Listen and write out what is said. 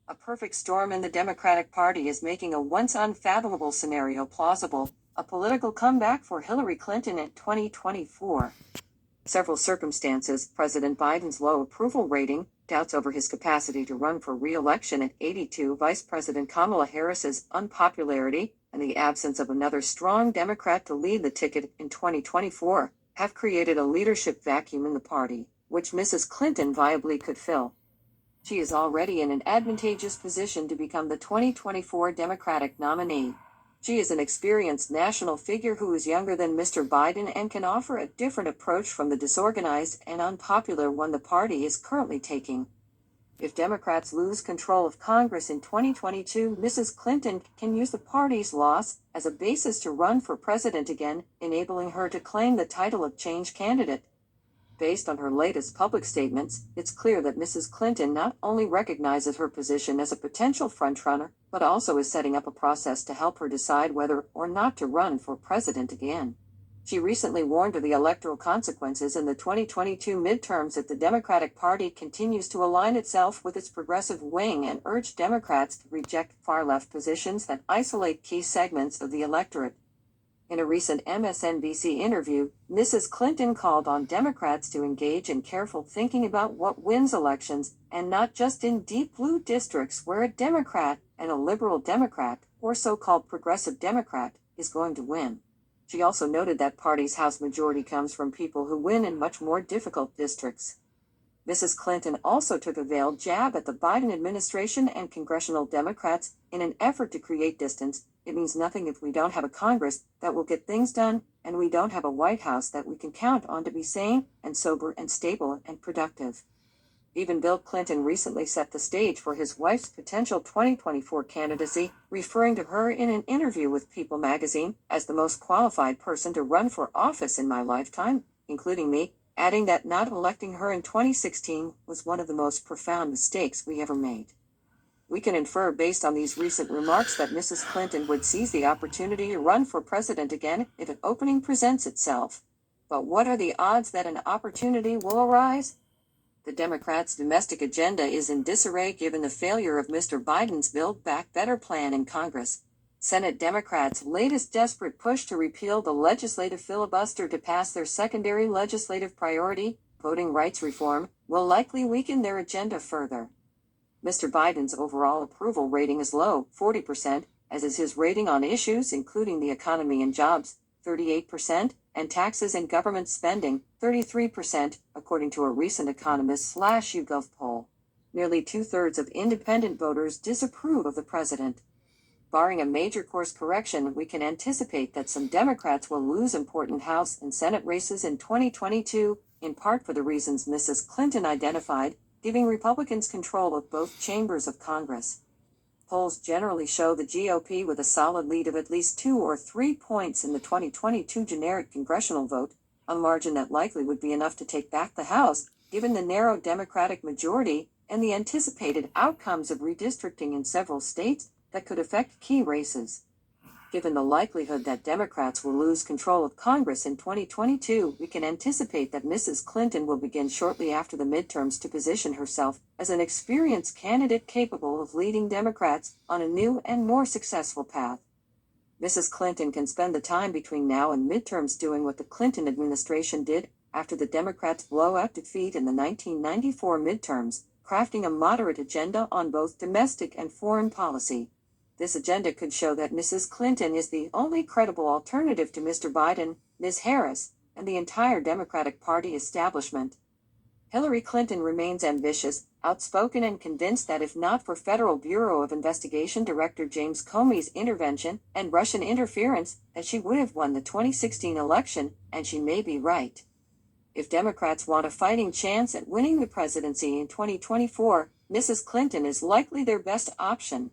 A perfect storm in the Democratic Party is making a once unfathomable scenario plausible, a political comeback for Hillary Clinton in 2024. Several circumstances: President Biden's low approval rating, doubts over his capacity to run for re-election at 82, Vice President Kamala Harris's unpopularity, and the absence of another strong Democrat to lead the ticket in 2024, have created a leadership vacuum in the party, which Mrs. Clinton viably could fill. She is already in an advantageous position to become the 2024 Democratic nominee. She is an experienced national figure who is younger than Mr. Biden and can offer a different approach from the disorganized and unpopular one the party is currently taking. If Democrats lose control of Congress in 2022, Mrs. Clinton can use the party's loss as a basis to run for president again, enabling her to claim the title of change candidate. Based on her latest public statements, it's clear that Mrs. Clinton not only recognizes her position as a potential frontrunner, but also is setting up a process to help her decide whether or not to run for president again. She recently warned of the electoral consequences in the 2022 midterms if the Democratic Party continues to align itself with its progressive wing, and urged Democrats to reject far-left positions that isolate key segments of the electorate. In a recent MSNBC interview, Mrs. Clinton called on Democrats to engage in careful thinking about what wins elections, and not just in deep blue districts where a Democrat and a liberal Democrat, or so-called progressive Democrat, is going to win. She also noted that party's House majority comes from people who win in much more difficult districts. Mrs. Clinton also took a veiled jab at the Biden administration and congressional Democrats in an effort to create distance. It means nothing if we don't have a Congress that will get things done, and we don't have a White House that we can count on to be sane and sober and stable and productive. Even Bill Clinton recently set the stage for his wife's potential 2024 candidacy, referring to her in an interview with People magazine as the most qualified person to run for office in my lifetime, including me, adding that not electing her in 2016 was one of the most profound mistakes we ever made. We can infer based on these recent remarks that Mrs. Clinton would seize the opportunity to run for president again if an opening presents itself. But what are the odds that an opportunity will arise? The Democrats' domestic agenda is in disarray given the failure of Mr. Biden's Build Back Better plan in Congress. Senate Democrats' latest desperate push to repeal the legislative filibuster to pass their secondary legislative priority, voting rights reform, will likely weaken their agenda further. Mr. Biden's overall approval rating is low, 40%, as is his rating on issues including the economy and jobs, 38%, and taxes and government spending, 33%, according to a recent Economist/YouGov poll. Nearly two-thirds of independent voters disapprove of the president. Barring a major course correction, we can anticipate that some Democrats will lose important House and Senate races in 2022, in part for the reasons Mrs. Clinton identified, giving Republicans control of both chambers of Congress. Polls generally show the GOP with a solid lead of at least 2 or 3 points in the 2022 generic congressional vote, a margin that likely would be enough to take back the House, given the narrow Democratic majority and the anticipated outcomes of redistricting in several states that could affect key races. Given the likelihood that Democrats will lose control of Congress in 2022, we can anticipate that Mrs. Clinton will begin shortly after the midterms to position herself as an experienced candidate capable of leading Democrats on a new and more successful path. Mrs. Clinton can spend the time between now and midterms doing what the Clinton administration did after the Democrats' blowout defeat in the 1994 midterms, crafting a moderate agenda on both domestic and foreign policy. This agenda could show that Mrs. Clinton is the only credible alternative to Mr. Biden, Ms. Harris, and the entire Democratic Party establishment. Hillary Clinton remains ambitious, outspoken, and convinced that if not for Federal Bureau of Investigation Director James Comey's intervention and Russian interference, that she would have won the 2016 election, and she may be right. If Democrats want a fighting chance at winning the presidency in 2024, Mrs. Clinton is likely their best option.